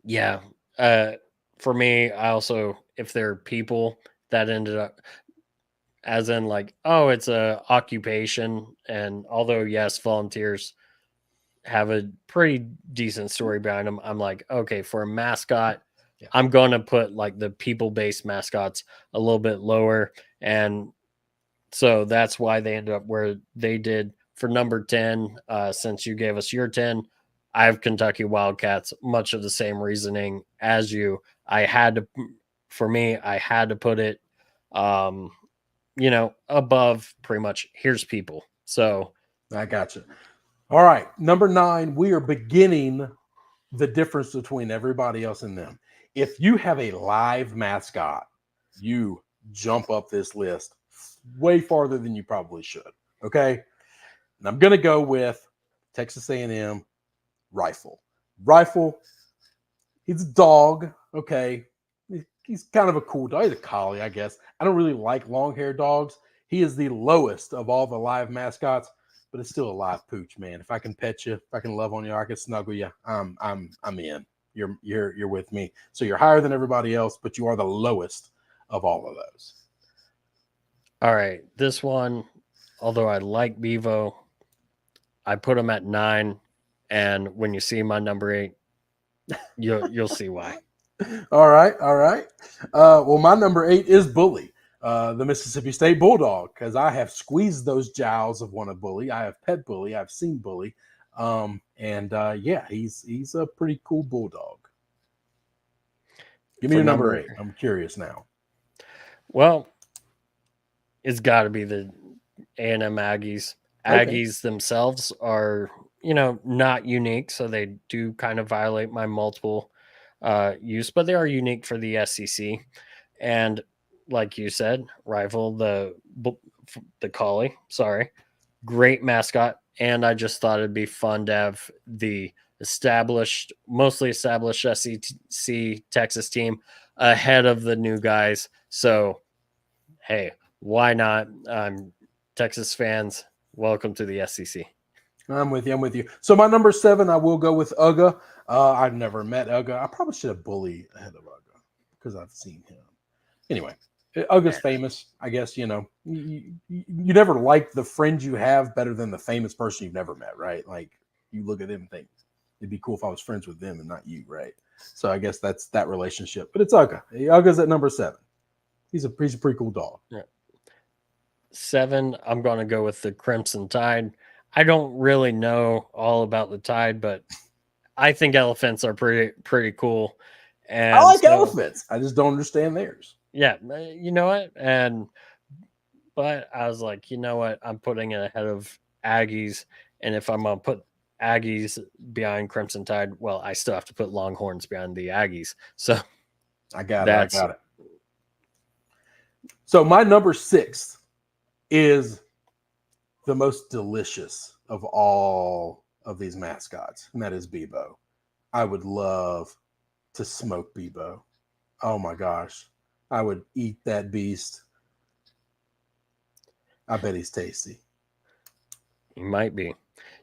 yeah. For me, I also, if there are people that ended up, as in like, oh, it's a occupation, and although yes, volunteers have a pretty decent story behind them, I'm like, okay, for a mascot, Yeah. I'm going to put like the people-based mascots a little bit lower, and so that's why they ended up where they did. For number 10, since you gave us your 10, I have Kentucky Wildcats, much of the same reasoning as you. I had to put it, above pretty much here's people. So I got you. All right. Number 9, we are beginning the difference between everybody else and them. If you have a live mascot, you jump up this list way farther than you probably should. Okay. And I'm going to go with Texas A&M Rifle. Rifle, he's a dog. Okay. He's kind of a cool dog. He's a collie, I guess. I don't really like long-haired dogs. He is the lowest of all the live mascots, but it's still a live pooch, man. If I can pet you, if I can love on you, I can snuggle you, I'm in. You're with me. So you're higher than everybody else, but you are the lowest of all of those. All right, this one, although I like Bevo, I put him at 9, and when you see my number 8, you'll see why. All right. Well, my number 8 is Bully, the Mississippi State Bulldog, because I have squeezed those jowls of one of Bully. I have pet Bully. I've seen Bully, he's a pretty cool bulldog. Give me your number 8. I'm curious now. Well, it's got to be the A&M Aggies. Aggies themselves are, not unique, so they do kind of violate my multiple use, but they are unique for the SEC. And like you said, rival the Collie. Sorry, great mascot. And I just thought it'd be fun to have the mostly established SEC Texas team ahead of the new guys. So, hey, why not? Texas fans, welcome to the SEC. I'm with you. So my number 7, I will go with Uga. I've never met Uga. I probably should have Bully ahead of Uga because I've seen him. Anyway, Uga's famous. I guess, you never like the friend you have better than the famous person you've never met, right? Like you look at them and think it'd be cool if I was friends with them and not you, right? So I guess that's that relationship. But it's Uga. Uga's at number 7. He's a pretty cool dog. Yeah. 7, I'm going to go with the Crimson Tide. I don't really know all about the Tide, but I think elephants are pretty cool. And I like elephants. I just don't understand theirs. Yeah, you know what? But I was like, you know what? I'm putting it ahead of Aggies, and if I'm gonna put Aggies behind Crimson Tide, well, I still have to put Longhorns behind the Aggies. So I got it. So my number 6 is the most delicious of all of these mascots, and that is Bebo. I would love to smoke Bebo. Oh my gosh. I would eat that beast. I bet he's tasty. He might be.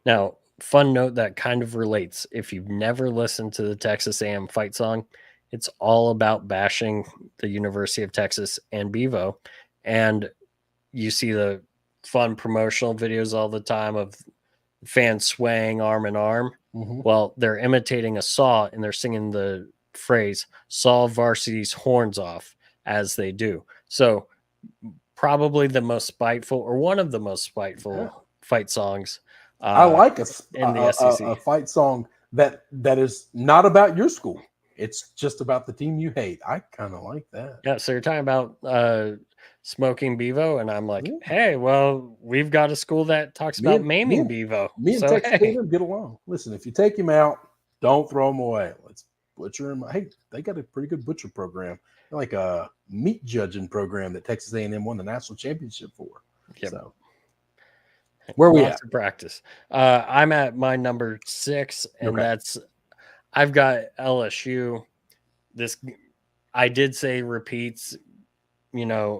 Now, fun note that kind of relates. If you've never listened to the Texas A&M fight song, it's all about bashing the University of Texas and Bevo. And you see the fun promotional videos all the time of fans swaying arm in arm. Mm-hmm. Well, they're imitating a saw and they're singing the phrase "saw varsity's horns off" as they do. So probably the most spiteful, or one of the most spiteful fight songs. I like in the SEC. A fight song that is not about your school. It's just about the team you hate. I kind of like that. Yeah. So you're talking about smoking Bevo, and I'm like, hey, well, we've got a school that talks about maiming Bevo. Me and Texas A&M get along. Listen, if you take him out, don't throw him away. Let's butcher him. Hey, they got a pretty good butcher program, like a meat judging program that Texas A&M won the national championship for. Yep. So where are we at? Practice. I'm at my number 6, and that's I've got LSU. This I did say repeats,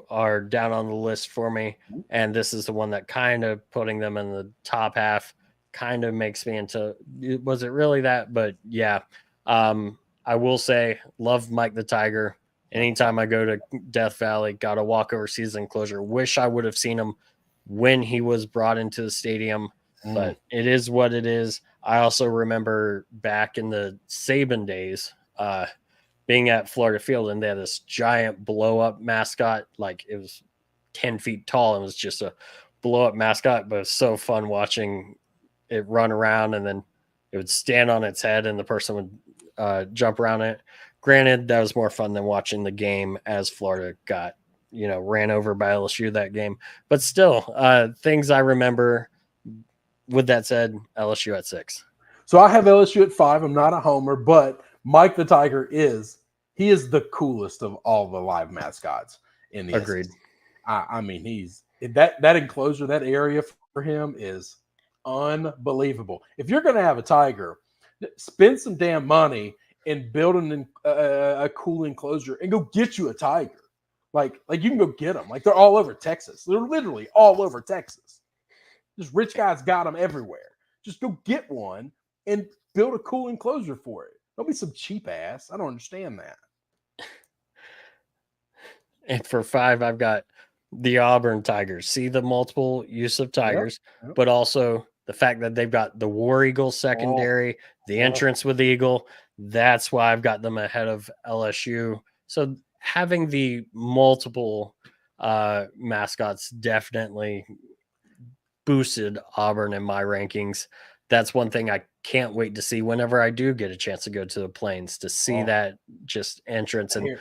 are down on the list for me, and this is the one that kind of putting them in the top half kind of makes me into. Was it really that? But yeah, I will say love Mike the Tiger. Anytime I go to Death Valley, got to walk over season closure. Wish I would have seen him when he was brought into the stadium, but it is what it is. I also remember back in the Saban days, being at Florida Field, and they had this giant blow-up mascot. Like, it was 10 feet tall. It was just a blow-up mascot, but it was so fun watching it run around, and then it would stand on its head, and the person would jump around it. Granted, that was more fun than watching the game as Florida got, ran over by LSU that game. But still, things I remember. With that said, LSU at 6. So I have LSU at 5. I'm not a homer, but Mike the Tiger is the coolest of all the live mascots in the Agreed. SEC. I mean, he's that enclosure, that area for him is unbelievable. If you're going to have a tiger, spend some damn money and build a cool enclosure and go get you a tiger. Like you can go get them. Like, they're all over Texas. They're literally all over Texas. Just rich guys got them everywhere. Just go get one and build a cool enclosure for it. Don't be some cheap ass. I don't understand that. And for 5, I've got the Auburn Tigers. See the multiple use of Tigers, Yep. but also the fact that they've got the War Eagle secondary, the entrance with the Eagle. That's why I've got them ahead of LSU. So having the multiple mascots definitely boosted Auburn in my rankings. That's one thing I can't wait to see whenever I do get a chance to go to the Plains, to see that just entrance. And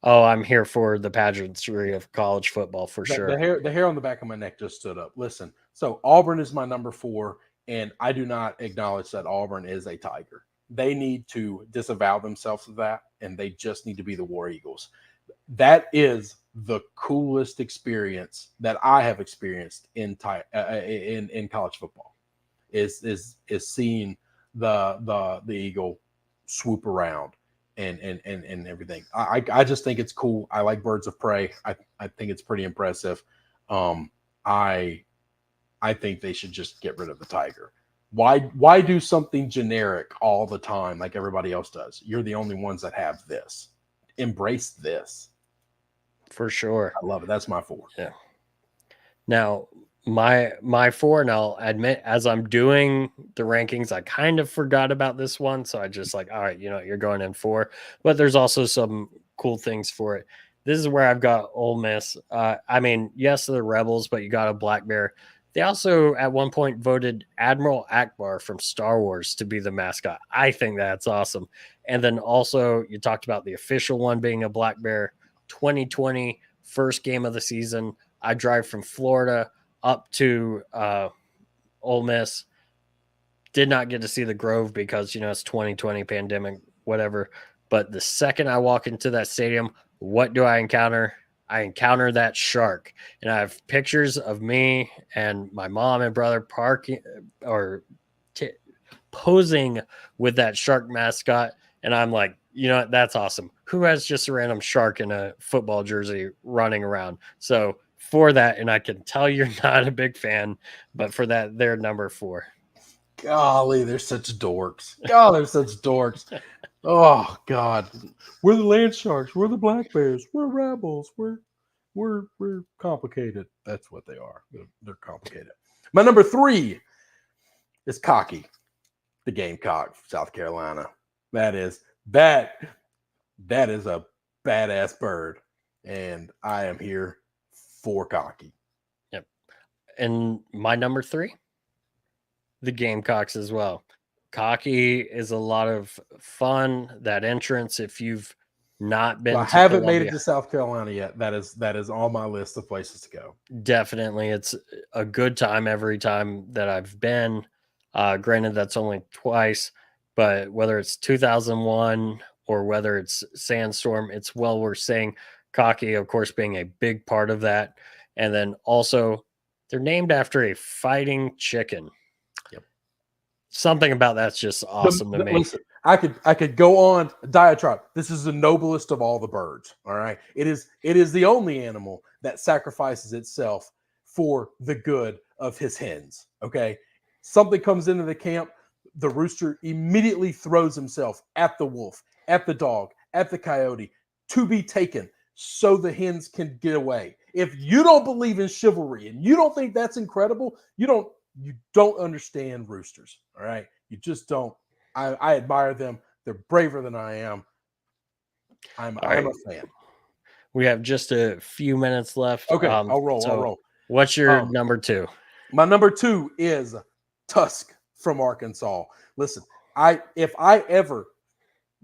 I'm here for the pageantry of college football for sure. The hair on the back of my neck just stood up. Listen, so Auburn is my number 4, and I do not acknowledge that Auburn is a Tiger. They need to disavow themselves of that, and they just need to be the War Eagles. That is the coolest experience that I have experienced in college football. Is seeing the Eagle swoop around and everything. I just think it's cool. I like birds of prey. I think it's pretty impressive. I think they should just get rid of the tiger. Why do something generic all the time like everybody else does? You're the only ones that have this. Embrace this. For sure. I love it. That's my 4. Yeah. Now, my 4, and I'll admit, as I'm doing the rankings, I kind of forgot about this one. So I just like, all right, you're going in 4. But there's also some cool things for it. This is where I've got Ole Miss. I mean, yes, they're Rebels, but you got a black bear. They also at one point voted Admiral Akbar from Star Wars to be the mascot. I think that's awesome. And then also you talked about the official one being a black bear. 2020 first game of the season. I drive from Florida up to Ole Miss. Did not get to see the Grove because it's 2020 pandemic, whatever. But the second I walk into that stadium, what do I encounter? I encounter that shark, and I have pictures of me and my mom and brother parking or posing with that shark mascot. And I'm like, that's awesome. Who has just a random shark in a football jersey running around? So for that, and I can tell you're not a big fan, but for that, they're number 4. Golly, they're such dorks. Oh, they're such dorks. Oh God, we're the land sharks. We're the black bears. We're rebels. We're complicated. That's what they are. They're complicated. My number 3 is Cocky, the Gamecock, South Carolina. That is a badass bird, and I am here for Cocky. Yep. And my number 3, the Gamecocks as well. Cocky is a lot of fun. That entrance, if you've not been, I haven't made it to South Carolina yet. That is on my list of places to go. Definitely, it's a good time every time that I've been. Granted, that's only twice, but whether it's 2001 or whether it's Sandstorm, it's well worth saying. Cocky, of course, being a big part of that, and then also they're named after a fighting chicken. Yep. Something about that's just awesome to me. Listen, I could go on a diatribe. This is the noblest of all the birds. All right. It is the only animal that sacrifices itself for the good of his hens. Okay. Something comes into the camp, the rooster immediately throws himself at the wolf, at the dog, at the coyote to be taken so the hens can get away. If you don't believe in chivalry and you don't think that's incredible, you don't understand roosters. All right. You just don't. I admire them. They're braver than I am. I'm a fan. We have just a few minutes left. Okay, I'll roll. What's your number 2? My number 2 is Tusk from Arkansas. Listen, if I ever,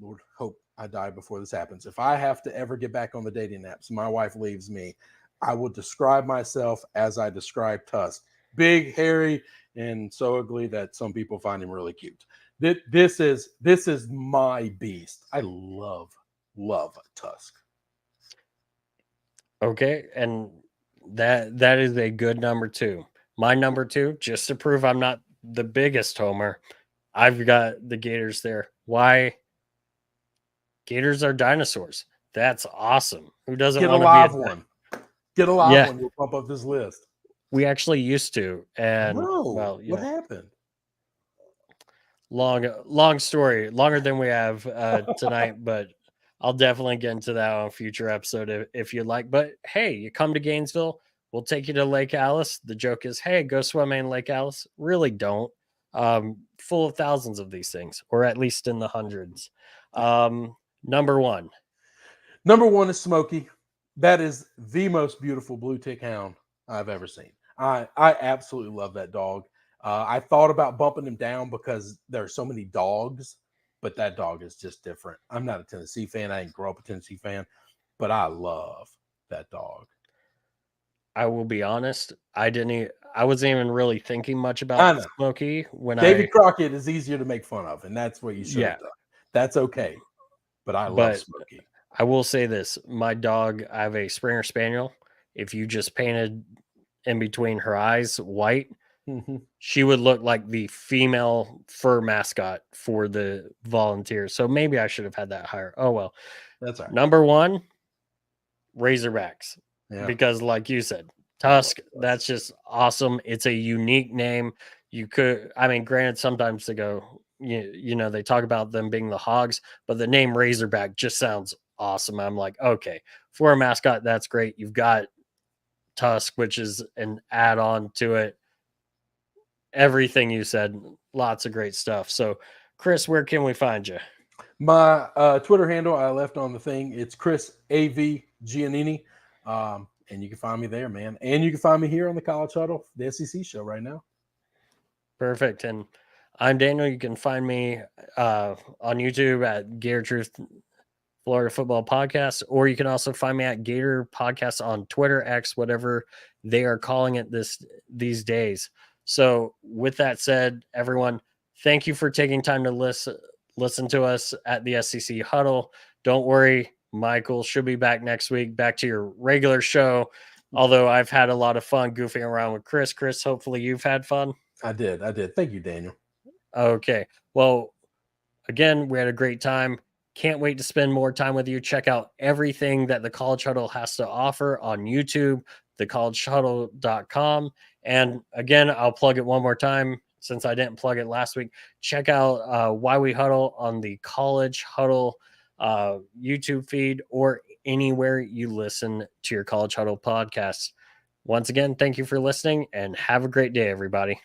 Lord, hope I die before this happens. If I have to ever get back on the dating apps, my wife leaves me, I will describe myself as I describe Tusk. Big, hairy, and so ugly that some people find him really cute. This is my beast. I love Tusk. Okay, and that is a good number 2. My number 2, just to prove I'm not the biggest homer, I've got the Gators there. Why? Gators are dinosaurs. That's awesome. Who doesn't want to be one? Get a live one. We'll bump up this list. We actually used to, and No, well, what happened? long story, longer than we have tonight, but I'll definitely get into that on a future episode if you'd like. But hey, you come to Gainesville, we'll take you to Lake Alice. The joke is, hey, go swimming in Lake Alice. Really don't. Full of thousands of these things, or at least in the hundreds. Number one. Number one is Smokey. That is the most beautiful blue tick hound I've ever seen. I absolutely love that dog. I thought about bumping him down because there are so many dogs, but that dog is just different. I'm not a Tennessee fan. I didn't grow up a Tennessee fan, but I love that dog. I will be honest. I wasn't even really thinking much I about know. Smokey when David Crockett is easier to make fun of, and that's what you should yeah, have done. That's okay, but I love but Smokey. I will say this: my dog, I have a Springer Spaniel. If you just painted in between her eyes white, she would look like the female fur mascot for the Volunteers. So maybe I should have had that higher. Oh well. That's all right. Number one, Razorbacks. Yeah. Because like you said, Tusk, that's just awesome. It's a unique name. You could, I mean, granted, sometimes they go, you know, they talk about them being the Hogs, but the name Razorback just sounds awesome. I'm like, okay, for a mascot, that's great. You've got Tusk, which is an add-on to it. Everything you said, lots of great stuff. So, Chris, where can we find you? My Twitter handle I left on the thing. It's Chris A.V. Giannini. And you can find me there, man. And you can find me here on the College Huddle, the SEC show right now. Perfect. And I'm Daniel. You can find me on YouTube at Gator Truth Florida Football Podcast, or you can also find me at Gator Podcast on Twitter, X, whatever they are calling it these days. So with that said, everyone, thank you for taking time to listen to us at the SEC Huddle. Don't worry, Michael should be back next week, back to your regular show. Although I've had a lot of fun goofing around with Chris. Chris, hopefully you've had fun. I did. Thank you, Daniel. Okay. Well, again, we had a great time. Can't wait to spend more time with you. Check out everything that the College Huddle has to offer on YouTube, thecollegehuddle.com. And again, I'll plug it one more time since I didn't plug it last week. Check out Why We Huddle on the College Huddle YouTube feed or anywhere you listen to your College Huddle podcasts. Once again, thank you for listening and have a great day, everybody.